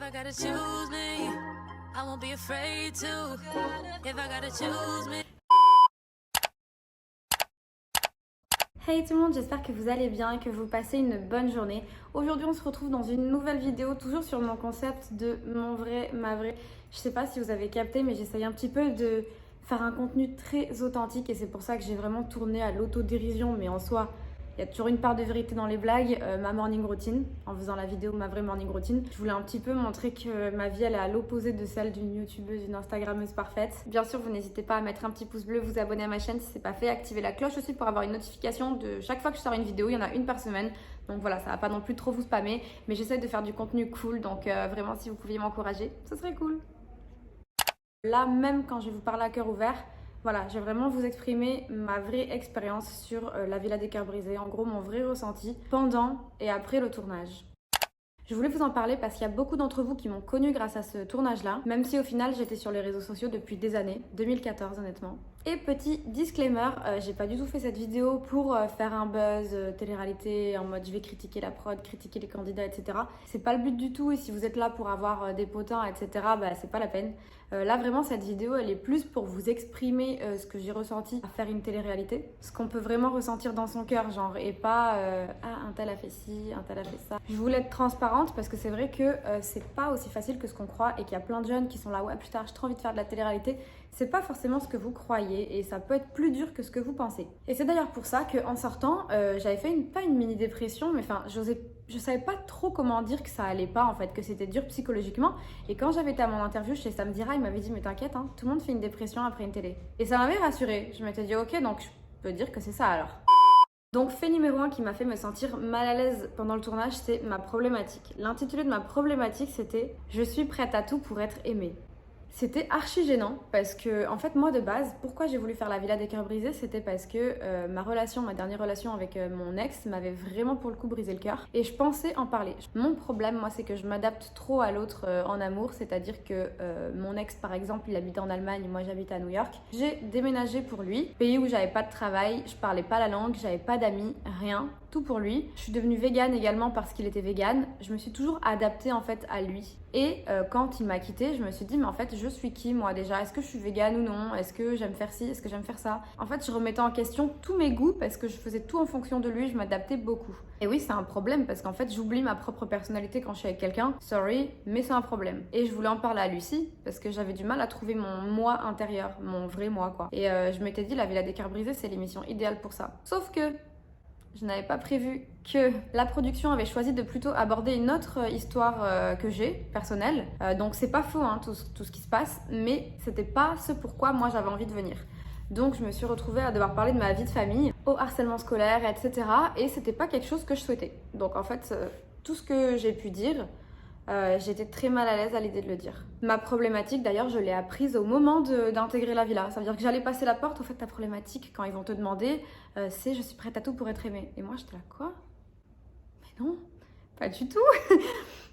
If I gotta choose me, I won't be afraid to. If I gotta choose me. Hey tout le monde, j'espère que vous allez bien et que vous passez une bonne journée. Aujourd'hui on se retrouve dans une nouvelle vidéo, toujours sur mon concept de mon vrai, ma vraie. Je sais pas si vous avez capté, mais j'essaye un petit peu de faire un contenu très authentique et c'est pour ça que j'ai vraiment tourné à l'autodérision, mais en soi, il y a toujours une part de vérité dans les blagues. Ma morning routine, en faisant la vidéo ma vraie morning routine, je voulais un petit peu montrer que ma vie elle est à l'opposé de celle d'une youtubeuse, d'une instagrammeuse parfaite. Bien sûr, vous n'hésitez pas à mettre un petit pouce bleu, vous abonner à ma chaîne si c'est pas fait, activer la cloche aussi pour avoir une notification de chaque fois que je sors une vidéo. Il y en a une par semaine, donc voilà, ça va pas non plus trop vous spammer, mais j'essaie de faire du contenu cool, donc vraiment si vous pouviez m'encourager, ce serait cool. Là, même quand je vais vous parler à cœur ouvert, voilà, je vais vraiment vous exprimer ma vraie expérience sur la Villa des Cœurs Brisés, en gros mon vrai ressenti pendant et après le tournage. Je voulais vous en parler parce qu'il y a beaucoup d'entre vous qui m'ont connue grâce à ce tournage-là, même si au final j'étais sur les réseaux sociaux depuis des années, 2014 honnêtement. Et petit disclaimer, j'ai pas du tout fait cette vidéo pour faire un buzz télé-réalité en mode je vais critiquer la prod, critiquer les candidats, etc. C'est pas le but du tout et si vous êtes là pour avoir des potins, etc., bah c'est pas la peine. Là vraiment cette vidéo elle est plus pour vous exprimer ce que j'ai ressenti à faire une télé-réalité, ce qu'on peut vraiment ressentir dans son cœur, genre, et pas ah un tel a fait ci, un tel a fait ça. Je voulais être transparente parce que c'est vrai que c'est pas aussi facile que ce qu'on croit et qu'il y a plein de jeunes qui sont là ouais plus tard j'ai trop envie de faire de la télé-réalité. C'est pas forcément ce que vous croyez et ça peut être plus dur que ce que vous pensez. Et c'est d'ailleurs pour ça qu'en sortant, j'avais fait pas une mini dépression, mais enfin, je savais pas trop comment dire que ça allait pas en fait, que c'était dur psychologiquement. Et quand j'avais été à mon interview chez Samdira, il m'avait dit mais t'inquiète, hein, tout le monde fait une dépression après une télé. Et ça m'avait rassurée. Je m'étais dit ok, donc je peux dire que c'est ça alors. Donc fait numéro 1 qui m'a fait me sentir mal à l'aise pendant le tournage, c'est ma problématique. L'intitulé de ma problématique c'était « Je suis prête à tout pour être aimée ». C'était archi gênant parce que, en fait, moi de base, pourquoi j'ai voulu faire la Villa des Cœurs Brisés, c'était parce que ma dernière relation avec mon ex m'avait vraiment pour le coup brisé le cœur et je pensais en parler. Mon problème, moi, c'est que je m'adapte trop à l'autre en amour, c'est-à-dire que mon ex, par exemple, il habitait en Allemagne, moi j'habite à New York. J'ai déménagé pour lui, pays où j'avais pas de travail, je parlais pas la langue, j'avais pas d'amis, rien. Tout pour lui. Je suis devenue végane également parce qu'il était végane. Je me suis toujours adaptée en fait à lui. Et quand il m'a quittée, je me suis dit mais en fait je suis qui moi déjà? Est-ce que je suis végane ou non? Est-ce que j'aime faire ci? Est-ce que j'aime faire ça? En fait je remettais en question tous mes goûts parce que je faisais tout en fonction de lui, je m'adaptais beaucoup. Et oui c'est un problème parce qu'en fait j'oublie ma propre personnalité quand je suis avec quelqu'un. Sorry, mais c'est un problème. Et je voulais en parler à Lucie parce que j'avais du mal à trouver mon moi intérieur, mon vrai moi quoi. Et je m'étais dit la Villa des Cœurs Brisés c'est l'émission idéale pour ça. Sauf que je n'avais pas prévu que la production avait choisi de plutôt aborder une autre histoire que j'ai, personnelle. Donc c'est pas faux hein, tout ce qui se passe, mais c'était pas ce pourquoi moi j'avais envie de venir. Donc je me suis retrouvée à devoir parler de ma vie de famille, au harcèlement scolaire, etc. Et c'était pas quelque chose que je souhaitais. Donc en fait, tout ce que j'ai pu dire, j'étais très mal à l'aise à l'idée de le dire. Ma problématique, d'ailleurs, je l'ai apprise au moment d'intégrer la villa. Ça veut dire que j'allais passer la porte. En fait, ta problématique, quand ils vont te demander, c'est je suis prête à tout pour être aimée. Et moi, j'étais là, quoi? Mais non, pas du tout.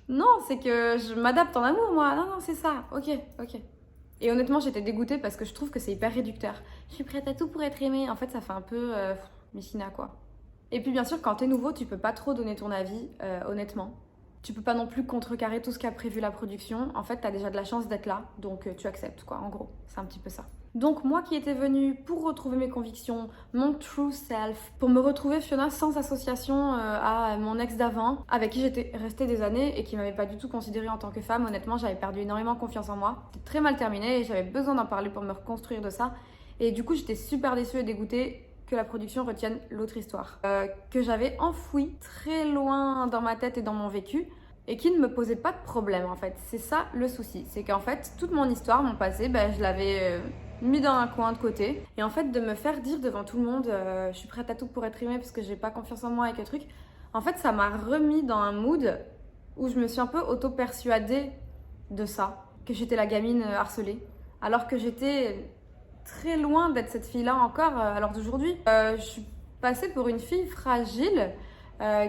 Non, c'est que je m'adapte en amour, moi. Non, non, c'est ça. Ok, ok. Et honnêtement, j'étais dégoûtée parce que je trouve que c'est hyper réducteur. Je suis prête à tout pour être aimée. En fait, ça fait un peu Messina, quoi. Et puis, bien sûr, quand t'es nouveau, tu peux pas trop donner ton avis, honnêtement. Tu peux pas non plus contrecarrer tout ce qu'a prévu la production. En fait, t'as déjà de la chance d'être là, donc tu acceptes quoi, en gros. C'est un petit peu ça. Donc moi qui étais venue pour retrouver mes convictions, mon true self, pour me retrouver Fiona sans association à mon ex d'avant, avec qui j'étais restée des années et qui m'avait pas du tout considérée en tant que femme, honnêtement j'avais perdu énormément confiance en moi. C'était très mal terminé et j'avais besoin d'en parler pour me reconstruire de ça. Et du coup j'étais super déçue et dégoûtée que la production retienne l'autre histoire, que j'avais enfouie très loin dans ma tête et dans mon vécu, et qui ne me posait pas de problème en fait. C'est ça le souci, c'est qu'en fait, toute mon histoire, mon passé, je l'avais mis dans un coin de côté. Et en fait, de me faire dire devant tout le monde, je suis prête à tout pour être aimée parce que j'ai pas confiance en moi et que truc, en fait, ça m'a remis dans un mood où je me suis un peu auto-persuadée de ça, que j'étais la gamine harcelée, alors que j'étais très loin d'être cette fille-là encore à l'heure d'aujourd'hui. Je suis passée pour une fille fragile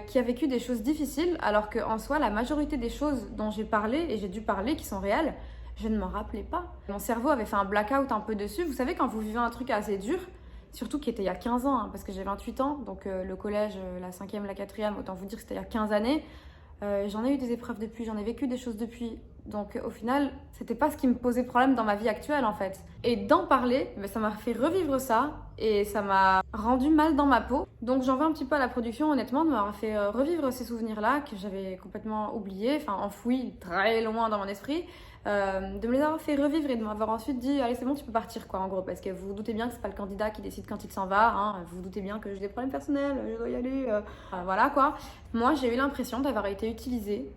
qui a vécu des choses difficiles, alors qu'en soi, la majorité des choses dont j'ai parlé et j'ai dû parler, qui sont réelles, je ne m'en rappelais pas. Mon cerveau avait fait un blackout un peu dessus. Vous savez, quand vous vivez un truc assez dur, surtout qui était il y a 15 ans, hein, parce que j'ai 28 ans, donc le collège, la 5e, la 4e, autant vous dire que c'était il y a 15 années, J'en ai eu des épreuves depuis, j'en ai vécu des choses depuis. Donc au final, c'était pas ce qui me posait problème dans ma vie actuelle en fait. Et d'en parler, ça m'a fait revivre ça et ça m'a rendu mal dans ma peau. Donc j'en veux un petit peu à la production honnêtement de m'avoir fait revivre ces souvenirs-là que j'avais complètement oubliés, enfin enfouis très loin dans mon esprit. De me les avoir fait revivre et de m'avoir ensuite dit allez c'est bon tu peux partir quoi en gros parce que vous vous doutez bien que c'est pas le candidat qui décide quand il s'en va hein, vous vous doutez bien que j'ai des problèmes personnels, je dois y aller voilà quoi. Moi j'ai eu l'impression d'avoir été utilisée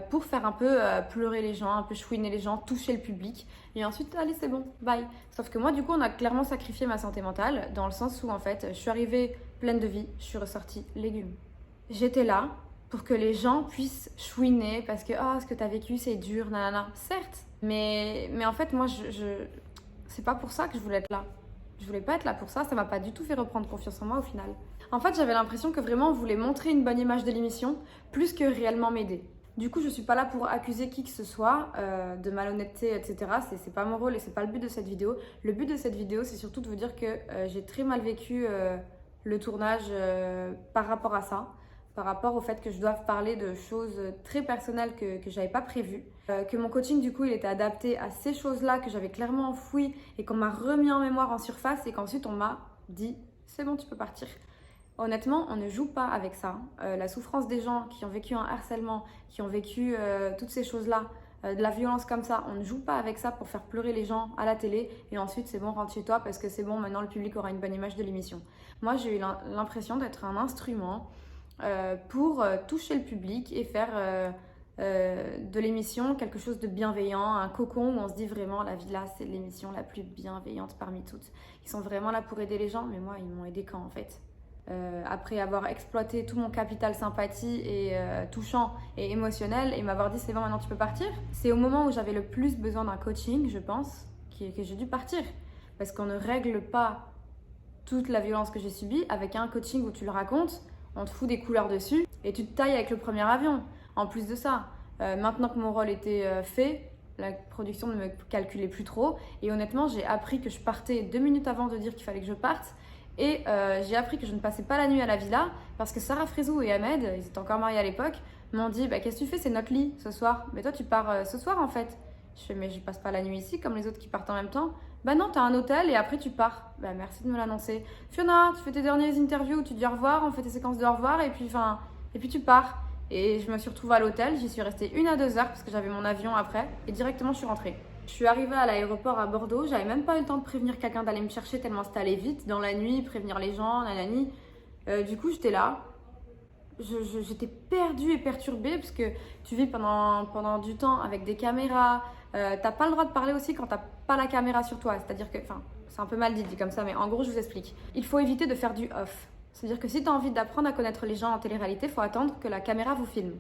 pour faire un peu pleurer les gens, un peu chouiner les gens, toucher le public et ensuite allez c'est bon, bye. Sauf que moi du coup on a clairement sacrifié ma santé mentale dans le sens où en fait je suis arrivée pleine de vie, je suis ressortie légume. J'étais là pour que les gens puissent chouiner parce que oh, ce que t'as vécu c'est dur, nanana. Certes, mais en fait moi c'est pas pour ça que je voulais être là. Je voulais pas être là pour ça, ça m'a pas du tout fait reprendre confiance en moi au final. En fait j'avais l'impression que vraiment on voulait montrer une bonne image de l'émission plus que réellement m'aider. Du coup je suis pas là pour accuser qui que ce soit de malhonnêteté etc. C'est pas mon rôle et c'est pas le but de cette vidéo. Le but de cette vidéo c'est surtout de vous dire que j'ai très mal vécu le tournage par rapport à ça. Par rapport au fait que je doive parler de choses très personnelles que j'avais pas prévues. Que mon coaching du coup il était adapté à ces choses-là que j'avais clairement enfouies et qu'on m'a remis en mémoire en surface et qu'ensuite on m'a dit c'est bon tu peux partir. Honnêtement on ne joue pas avec ça. La souffrance des gens qui ont vécu un harcèlement, qui ont vécu toutes ces choses-là, de la violence comme ça, on ne joue pas avec ça pour faire pleurer les gens à la télé et ensuite c'est bon rentre chez toi parce que c'est bon maintenant le public aura une bonne image de l'émission. Moi j'ai eu l'impression d'être un instrument pour toucher le public et faire de l'émission quelque chose de bienveillant, un cocon où on se dit vraiment la Villa c'est l'émission la plus bienveillante parmi toutes. Ils sont vraiment là pour aider les gens mais moi ils m'ont aidé quand en fait après avoir exploité tout mon capital sympathie et touchant et émotionnel et m'avoir dit c'est bon maintenant tu peux partir. C'est au moment où j'avais le plus besoin d'un coaching je pense que j'ai dû partir parce qu'on ne règle pas toute la violence que j'ai subie avec un coaching où tu le racontes. On te fout des couleurs dessus et tu te tailles avec le premier avion. En plus de ça, maintenant que mon rôle était fait, la production ne me calculait plus trop. Et honnêtement, j'ai appris que je partais 2 minutes avant de dire qu'il fallait que je parte. Et j'ai appris que je ne passais pas la nuit à la villa parce que Sarah Frézou et Ahmed, ils étaient encore mariés à l'époque, m'ont dit bah, qu'est-ce que tu fais, c'est notre lit ce soir. Mais toi, tu pars ce soir en fait. Je fais mais je passe pas la nuit ici comme les autres qui partent en même temps. Bah non, t'as un hôtel et après tu pars. Bah merci de me l'annoncer. Fiona, tu fais tes dernières interviews où tu dis au revoir, on fait tes séquences de au revoir et puis tu pars. Et je me suis retrouvée à l'hôtel, j'y suis restée 1 à 2 heures parce que j'avais mon avion après et directement je suis rentrée. Je suis arrivée à l'aéroport à Bordeaux, j'avais même pas eu le temps de prévenir quelqu'un d'aller me chercher tellement c'était allé vite dans la nuit, prévenir les gens, nanani. Du coup j'étais là. J'étais perdue et perturbée parce que tu vis pendant du temps avec des caméras. T'as pas le droit de parler aussi quand t'as pas la caméra sur toi. C'est-à-dire que, enfin, c'est un peu mal dit comme ça, mais en gros, je vous explique. Il faut éviter de faire du off. C'est-à-dire que si t'as envie d'apprendre à connaître les gens en télé-réalité, il faut attendre que la caméra vous filme.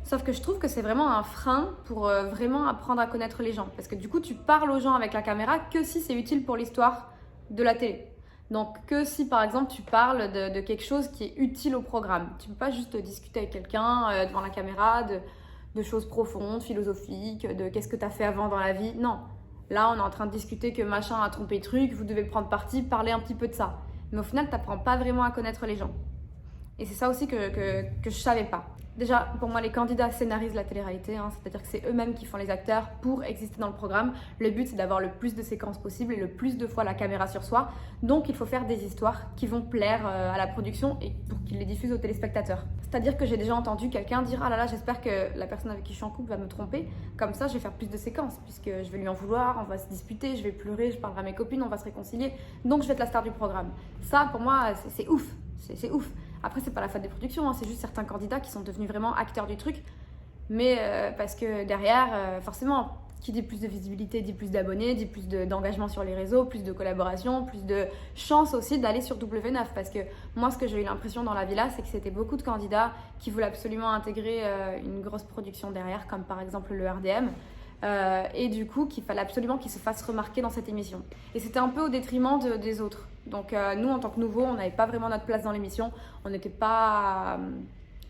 Sauf que je trouve que c'est vraiment un frein pour vraiment apprendre à connaître les gens. Parce que du coup, tu parles aux gens avec la caméra que si c'est utile pour l'histoire de la télé. Donc que si par exemple tu parles de quelque chose qui est utile au programme. Tu peux pas juste discuter avec quelqu'un devant la caméra de choses profondes, philosophiques, de qu'est-ce que tu as fait avant dans la vie. Non, là on est en train de discuter que machin a trompé truc, vous devez prendre parti, parler un petit peu de ça. Mais au final t'apprends pas vraiment à connaître les gens. Et c'est ça aussi que je savais pas. Déjà, pour moi, les candidats scénarisent la télé-réalité, hein, c'est-à-dire que c'est eux-mêmes qui font les acteurs pour exister dans le programme. Le but, c'est d'avoir le plus de séquences possible et le plus de fois la caméra sur soi. Donc, il faut faire des histoires qui vont plaire à la production et pour qu'ils les diffusent aux téléspectateurs. C'est-à-dire que j'ai déjà entendu quelqu'un dire « Ah là là, j'espère que la personne avec qui je suis en couple va me tromper. Comme ça, je vais faire plus de séquences puisque je vais lui en vouloir, on va se disputer, je vais pleurer, je parlerai à mes copines, on va se réconcilier. Donc, je vais être la star du programme. » Ça, pour moi, c'est ouf. C'est ouf. Après, c'est pas la faute des productions, hein, c'est juste certains candidats qui sont devenus vraiment acteurs du truc. Mais parce que derrière, forcément, qui dit plus de visibilité, dit plus d'abonnés, dit plus d'engagement sur les réseaux, plus de collaboration, plus de chance aussi d'aller sur W9. Parce que moi, ce que j'ai eu l'impression dans la villa, c'est que c'était beaucoup de candidats qui voulaient absolument intégrer une grosse production derrière, comme par exemple le RDM. Et du coup, qu'il fallait absolument qu'ils se fassent remarquer dans cette émission. Et c'était un peu au détriment des autres. Donc nous, en tant que nouveaux, on n'avait pas vraiment notre place dans l'émission. On n'était pas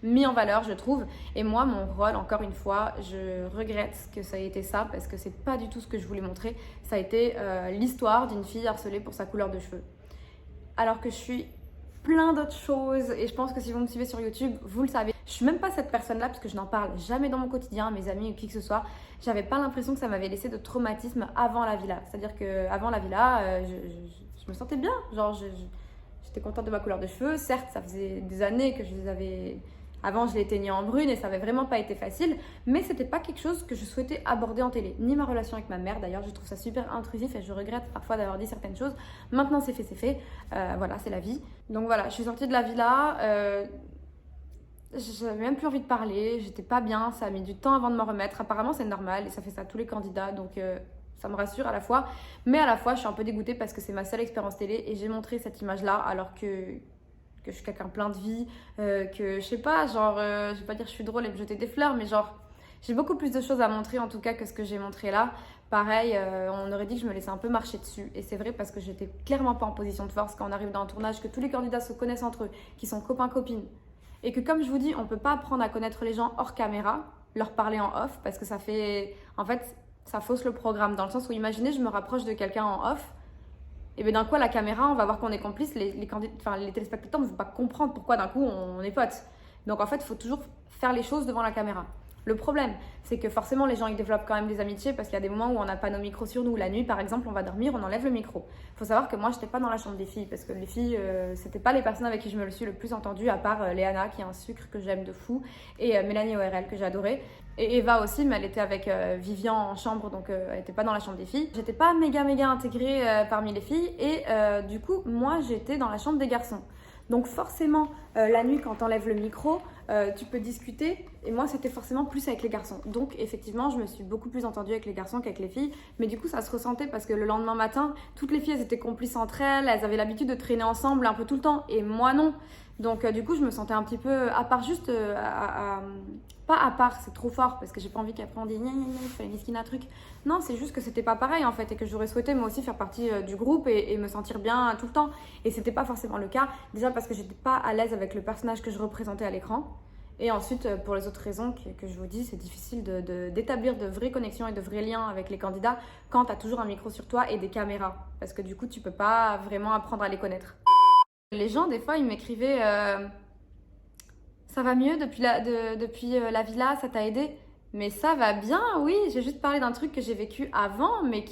mis en valeur, je trouve. Et moi, mon rôle, encore une fois, je regrette que ça ait été ça parce que c'est pas du tout ce que je voulais montrer. Ça a été l'histoire d'une fille harcelée pour sa couleur de cheveux. Alors que je suis plein d'autres choses et je pense que si vous me suivez sur YouTube, vous le savez. Je suis même pas cette personne-là parce que je n'en parle jamais dans mon quotidien, mes amis ou qui que ce soit. J'avais pas l'impression que ça m'avait laissé de traumatisme avant la villa. C'est-à-dire qu'avant la villa, je me sentais bien. Genre, j'étais contente de ma couleur de cheveux. Certes, ça faisait des années que je les avais... Avant, je les teignais en brune et ça avait vraiment pas été facile. Mais c'était pas quelque chose que je souhaitais aborder en télé. Ni ma relation avec ma mère. D'ailleurs, je trouve ça super intrusif et je regrette parfois d'avoir dit certaines choses. Maintenant, c'est fait, c'est fait. Voilà, c'est la vie. Donc voilà, je suis sortie de la villa. J'avais même plus envie de parler. J'étais pas bien. Ça a mis du temps avant de m'en remettre. Apparemment, c'est normal et ça fait ça à tous les candidats. Donc... ça me rassure à la fois, mais à la fois je suis un peu dégoûtée parce que c'est ma seule expérience télé et j'ai montré cette image-là alors que je suis quelqu'un plein de vie, que je sais pas, genre, je vais pas dire que je suis drôle et me jeter des fleurs, mais genre, j'ai beaucoup plus de choses à montrer en tout cas que ce que j'ai montré là. Pareil, on aurait dit que je me laissais un peu marcher dessus et c'est vrai parce que j'étais clairement pas en position de force quand on arrive dans un tournage, que tous les candidats se connaissent entre eux, qui sont copains-copines et que comme je vous dis, on peut pas apprendre à connaître les gens hors caméra, leur parler en off parce que ça fait, en fait, ça fausse le programme dans le sens où imaginez je me rapproche de quelqu'un en off et bien d'un coup à la caméra on va voir qu'on est complice, les téléspectateurs ne vont pas comprendre pourquoi d'un coup on est potes. Donc en fait il faut toujours faire les choses devant la caméra. Le problème, c'est que forcément les gens ils développent quand même des amitiés parce qu'il y a des moments où on n'a pas nos micros sur nous. La nuit par exemple on va dormir, on enlève le micro. Il faut savoir que moi j'étais pas dans la chambre des filles parce que les filles c'était pas les personnes avec qui je me le suis le plus entendue à part Léana qui est un sucre que j'aime de fou et Mélanie ORL que j'adorais. Et Eva aussi, mais elle était avec Vivian en chambre, donc elle n'était pas dans la chambre des filles. J'étais pas méga intégrée parmi les filles et du coup, moi j'étais dans la chambre des garçons. Donc forcément, la nuit quand t'enlèves le micro, tu peux discuter et moi c'était forcément plus avec les garçons. Donc effectivement, je me suis beaucoup plus entendue avec les garçons qu'avec les filles. Mais du coup, ça se ressentait parce que le lendemain matin, toutes les filles elles étaient complices entre elles, elles avaient l'habitude de traîner ensemble un peu tout le temps et moi non. Donc du coup, je me sentais un petit peu à part juste pas à part, c'est trop fort parce que j'ai pas envie qu'après on dise gna gna gna, il fallait Miskina truc. Non, c'est juste que c'était pas pareil en fait et que j'aurais souhaité moi aussi faire partie du groupe et me sentir bien tout le temps. Et c'était pas forcément le cas. Déjà parce que j'étais pas à l'aise avec le personnage que je représentais à l'écran. Et ensuite, pour les autres raisons que je vous dis, c'est difficile d'établir de vraies connexions et de vrais liens avec les candidats quand tu as toujours un micro sur toi et des caméras. Parce que du coup, tu peux pas vraiment apprendre à les connaître. Les gens, des fois, ils m'écrivaient ça va mieux depuis la villa, ça t'a aidé? Mais ça va bien, oui. J'ai juste parlé d'un truc que j'ai vécu avant, mais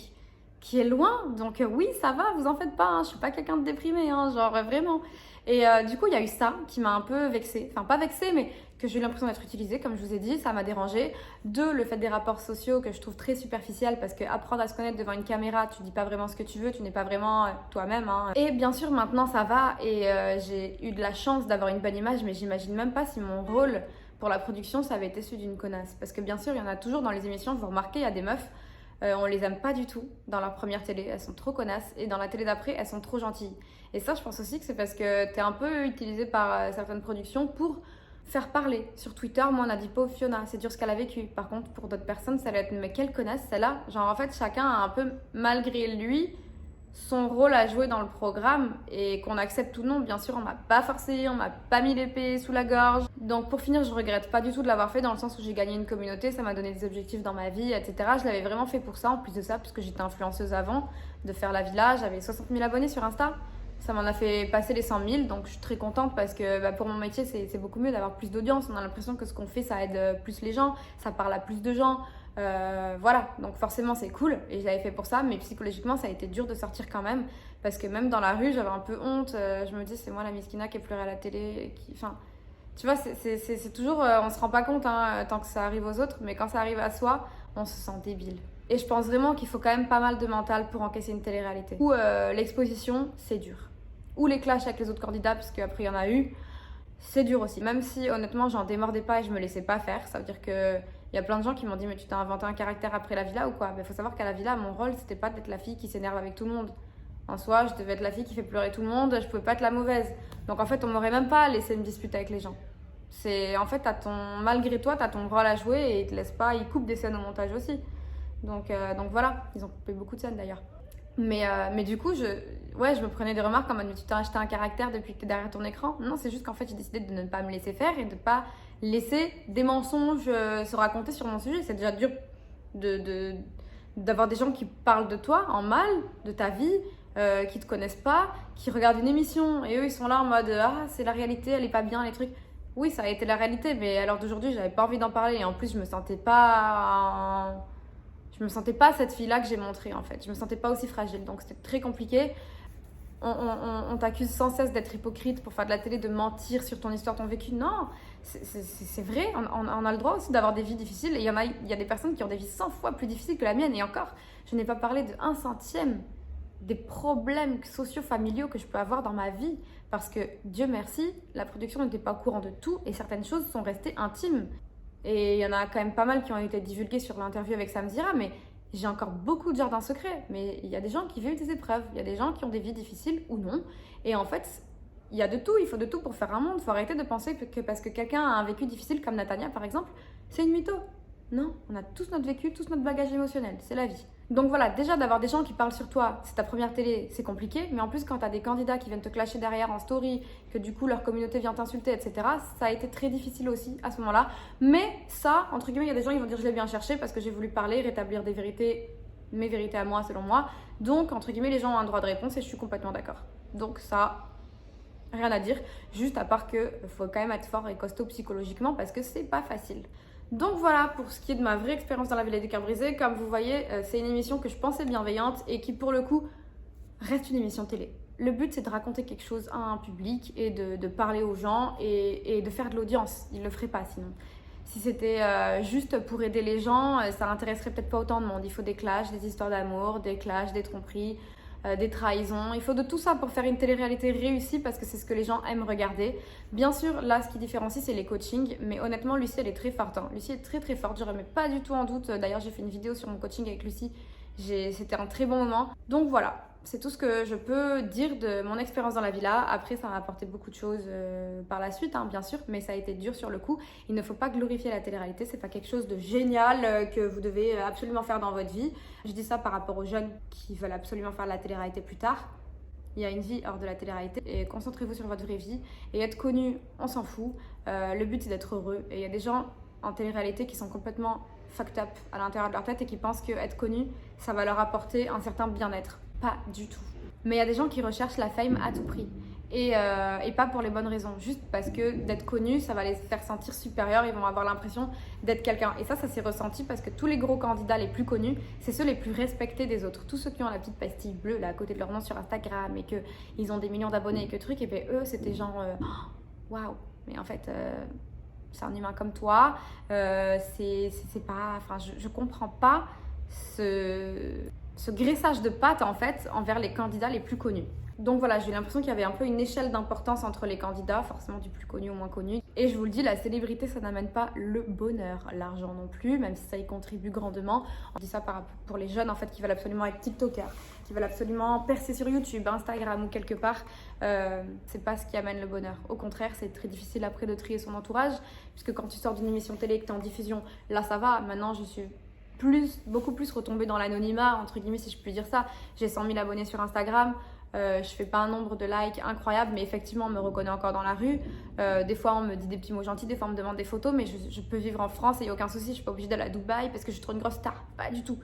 qui est loin. Donc oui, ça va, vous en faites pas. Hein. Je suis pas quelqu'un de déprimé, hein, genre vraiment. Et du coup, il y a eu ça qui m'a un peu vexée. Enfin, pas vexée, mais que j'ai eu l'impression d'être utilisée, comme je vous ai dit. Ça m'a dérangée. Deux, le fait des rapports sociaux que je trouve très superficiel parce que apprendre à se connaître devant une caméra, tu dis pas vraiment ce que tu veux, tu n'es pas vraiment toi-même. Hein. Et bien sûr, maintenant, ça va. Et j'ai eu de la chance d'avoir une bonne image, mais j'imagine même pas si mon rôle pour la production, ça avait été celui d'une connasse. Parce que bien sûr, il y en a toujours dans les émissions, vous remarquez, il y a des meufs, on les aime pas du tout dans leur première télé, elles sont trop connasses. Et dans la télé d'après, elles sont trop gentilles. Et ça, je pense aussi que c'est parce que t'es un peu utilisé par certaines productions pour faire parler. Sur Twitter, moi, on a dit pauvre Fiona, c'est dur ce qu'elle a vécu. Par contre, pour d'autres personnes, ça va être mais quelle connasse celle-là. Genre, en fait, chacun a un peu, malgré lui, son rôle à jouer dans le programme et qu'on accepte ou non. Bien sûr, on m'a pas forcé, on m'a pas mis l'épée sous la gorge. Donc pour finir, je regrette pas du tout de l'avoir fait dans le sens où j'ai gagné une communauté, ça m'a donné des objectifs dans ma vie, etc. Je l'avais vraiment fait pour ça, en plus de ça, puisque j'étais influenceuse avant de faire la villa. J'avais 60 000 abonnés sur Insta. Ça m'en a fait passer les 100 000, donc je suis très contente parce que pour mon métier, c'est beaucoup mieux d'avoir plus d'audience. On a l'impression que ce qu'on fait, ça aide plus les gens, ça parle à plus de gens. Voilà, donc forcément c'est cool et je l'avais fait pour ça, mais psychologiquement ça a été dur de sortir quand même parce que même dans la rue j'avais un peu honte. Je me dis c'est moi la miskina qui pleurait à la télé, enfin tu vois, c'est toujours on se rend pas compte hein, tant que ça arrive aux autres, mais quand ça arrive à soi on se sent débile. Et je pense vraiment qu'il faut quand même pas mal de mental pour encaisser une télé-réalité où l'exposition c'est dur, ou les clashs avec les autres candidats parce qu'après il y en a eu, c'est dur aussi, même si honnêtement j'en démordais pas et je me laissais pas faire. Ça veut dire que il y a plein de gens qui m'ont dit mais tu t'es inventé un caractère après la villa ou quoi? Mais il faut savoir qu'à la villa, mon rôle c'était pas d'être la fille qui s'énerve avec tout le monde. En soi, je devais être la fille qui fait pleurer tout le monde, je pouvais pas être la mauvaise. Donc en fait, on m'aurait même pas laissé me disputer avec les gens. C'est en fait, malgré toi, t'as ton rôle à jouer et ils te laissent pas, ils coupent des scènes au montage aussi. Donc voilà, ils ont coupé beaucoup de scènes d'ailleurs. Mais du coup, je me prenais des remarques en mode mais tu t'es acheté un caractère depuis que t'es derrière ton écran. Non, c'est juste qu'en fait, j'ai décidé de ne pas me laisser faire et de pas laisser des mensonges se raconter sur mon sujet. C'est déjà dur d'avoir des gens qui parlent de toi en mal, de ta vie, qui te connaissent pas, qui regardent une émission et eux ils sont là en mode ah c'est la réalité, elle est pas bien, les trucs. Oui, ça a été la réalité, mais à l'heure d'aujourd'hui, j'avais pas envie d'en parler. Et en plus, je me sentais pas cette fille-là que j'ai montrée, en fait. Je me sentais pas aussi fragile, donc c'était très compliqué. On t'accuse sans cesse d'être hypocrite pour faire de la télé, de mentir sur ton histoire, ton vécu. Non, c'est vrai, on a le droit aussi d'avoir des vies difficiles. Et il y a des personnes qui ont des vies 100 fois plus difficiles que la mienne. Et encore, je n'ai pas parlé de 1/100 des problèmes sociaux, familiaux que je peux avoir dans ma vie. Parce que, Dieu merci, la production n'était pas au courant de tout et certaines choses sont restées intimes. Et il y en a quand même pas mal qui ont été divulguées sur l'interview avec Sam Zira, mais j'ai encore beaucoup de jardins secrets. Mais il y a des gens qui vivent des épreuves, il y a des gens qui ont des vies difficiles ou non. Et en fait, il y a de tout, il faut de tout pour faire un monde. Il faut arrêter de penser que parce que quelqu'un a un vécu difficile comme Natania par exemple, c'est une mytho. Non, on a tous notre vécu, tous notre bagage émotionnel, c'est la vie. Donc voilà, déjà d'avoir des gens qui parlent sur toi, c'est ta première télé, c'est compliqué. Mais en plus, quand tu as des candidats qui viennent te clasher derrière en story, que du coup leur communauté vient t'insulter, etc., ça a été très difficile aussi à ce moment-là. Mais ça, entre guillemets, il y a des gens qui vont dire je l'ai bien cherché parce que j'ai voulu parler, rétablir des vérités, mes vérités à moi, selon moi. Donc, entre guillemets, les gens ont un droit de réponse et je suis complètement d'accord. Donc ça, rien à dire, juste à part que faut quand même être fort et costaud psychologiquement parce que c'est pas facile. Donc voilà pour ce qui est de ma vraie expérience dans la Villa des Cœurs Brisés. Comme vous voyez, c'est une émission que je pensais bienveillante et qui pour le coup reste une émission télé. Le but c'est de raconter quelque chose à un public et de parler aux gens et de faire de l'audience. Ils ne le feraient pas sinon. Si c'était juste pour aider les gens, ça n'intéresserait peut-être pas autant de monde. Il faut des clashs, des histoires d'amour, des clashs, des tromperies, des trahisons. Il faut de tout ça pour faire une télé-réalité réussie parce que c'est ce que les gens aiment regarder. Bien sûr, là, ce qui différencie, c'est les coachings. Mais honnêtement, Lucie, elle est très forte. Lucie est très très forte. Je ne remets pas du tout en doute. D'ailleurs, j'ai fait une vidéo sur mon coaching avec Lucie. C'était un très bon moment. Donc voilà, c'est tout ce que je peux dire de mon expérience dans la villa. Après, ça m'a apporté beaucoup de choses par la suite, bien sûr, mais ça a été dur sur le coup. Il ne faut pas glorifier la télé-réalité, c'est pas quelque chose de génial que vous devez absolument faire dans votre vie. Je dis ça par rapport aux jeunes qui veulent absolument faire de la télé-réalité plus tard. Il y a une vie hors de la télé-réalité et concentrez-vous sur votre vraie vie. Et être connu, on s'en fout. Le but, c'est d'être heureux. Et il y a des gens en télé-réalité qui sont complètement fucked up à l'intérieur de leur tête et qui pensent qu'être connu, ça va leur apporter un certain bien-être. Pas du tout. Mais il y a des gens qui recherchent la fame à tout prix. Et pas pour les bonnes raisons. Juste parce que d'être connu, ça va les faire sentir supérieurs. Ils vont avoir l'impression d'être quelqu'un. Et ça s'est ressenti parce que tous les gros candidats les plus connus, c'est ceux les plus respectés des autres. Tous ceux qui ont la petite pastille bleue là à côté de leur nom sur Instagram et qu'ils ont des millions d'abonnés et que truc. Et bien eux, c'était genre waouh. Mais en fait, c'est un humain comme toi. C'est pas. Enfin, je comprends pas ce graissage de pattes en fait envers les candidats les plus connus. Donc voilà, j'ai eu l'impression qu'il y avait un peu une échelle d'importance entre les candidats, forcément du plus connu au moins connu. Et je vous le dis, la célébrité, ça n'amène pas le bonheur, l'argent non plus, même si ça y contribue grandement. On dit ça pour les jeunes en fait qui veulent absolument être tiktokers, qui veulent absolument percer sur YouTube, Instagram ou quelque part. C'est pas ce qui amène le bonheur. Au contraire, c'est très difficile après de trier son entourage, puisque quand tu sors d'une émission télé et que tu es en diffusion, là ça va. Maintenant, je suis beaucoup plus retombée dans l'anonymat, entre guillemets, si je puis dire ça. J'ai 100 000 abonnés sur Instagram. Je fais pas un nombre de likes incroyable, mais effectivement, on me reconnaît encore dans la rue. Des fois, on me dit des petits mots gentils, des fois, on me demande des photos, mais je peux vivre en France et il n'y a aucun souci. Je suis pas obligée d'aller à Dubaï parce que je suis trop une grosse star. Pas du tout.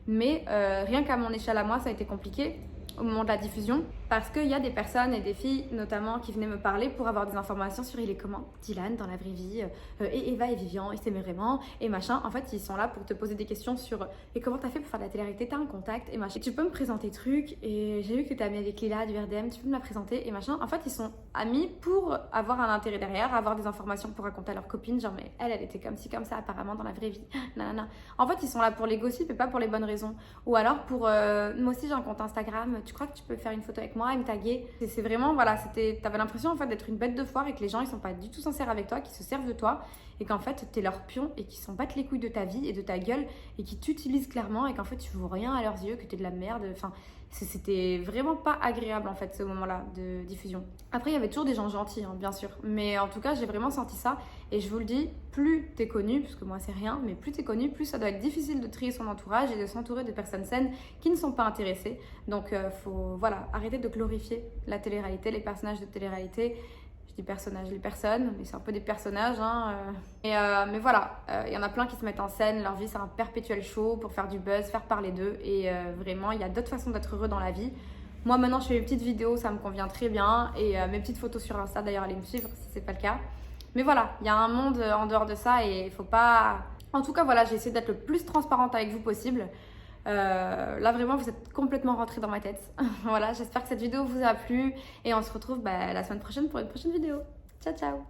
Mais rien qu'à mon échelle à moi, ça a été compliqué au moment de la diffusion parce qu'il y a des personnes et des filles notamment qui venaient me parler pour avoir des informations sur il est comment Dylan dans la vraie vie et Eva et Vivian, ils s'aimaient vraiment et machin. En fait, ils sont là pour te poser des questions sur et comment t'as fait pour faire de la télé-réalité, t'as un contact et machin. Et tu peux me présenter truc et j'ai vu que t'es amie avec Lila du RDM, tu peux me la présenter et machin. En fait, ils sont amis pour avoir un intérêt derrière, avoir des informations pour raconter à leurs copines, genre mais elle était comme ci comme ça apparemment dans la vraie vie. Nanana. En fait, ils sont là pour les gossips et pas pour les bonnes raisons. Ou alors pour moi aussi j'ai un compte Instagram, tu crois que tu peux faire une photo avec moi et me taguer. C'est vraiment, voilà, t'avais l'impression en fait d'être une bête de foire et que les gens ils sont pas du tout sincères avec toi, qu'ils se servent de toi et qu'en fait t'es leur pion et qu'ils s'en battent les couilles de ta vie et de ta gueule et qu'ils t'utilisent clairement et qu'en fait tu vaux rien à leurs yeux, que t'es de la merde. Enfin, c'était vraiment pas agréable en fait ce moment-là de diffusion. Après il y avait toujours des gens gentils bien sûr, mais en tout cas j'ai vraiment senti ça et je vous le dis, plus t'es connu, parce que moi c'est rien, mais plus t'es connu, plus ça doit être difficile de trier son entourage et de s'entourer de personnes saines qui ne sont pas intéressées. Donc faut arrêter de glorifier la télé-réalité, les personnages de télé-réalité. Je dis personnages, les personnes, mais c'est un peu des personnages. Mais voilà, il y en a plein qui se mettent en scène. Leur vie, c'est un perpétuel show pour faire du buzz, faire parler d'eux. Et vraiment, il y a d'autres façons d'être heureux dans la vie. Moi, maintenant, je fais mes petites vidéos, ça me convient très bien. Et mes petites photos sur Insta, d'ailleurs, allez me suivre si c'est pas le cas. Mais voilà, il y a un monde en dehors de ça et il faut pas... En tout cas, voilà, j'ai essayé d'être le plus transparente avec vous possible. Là, vraiment, vous êtes complètement rentrés dans ma tête. Voilà, j'espère que cette vidéo vous a plu et on se retrouve la semaine prochaine pour une prochaine vidéo. Ciao, ciao.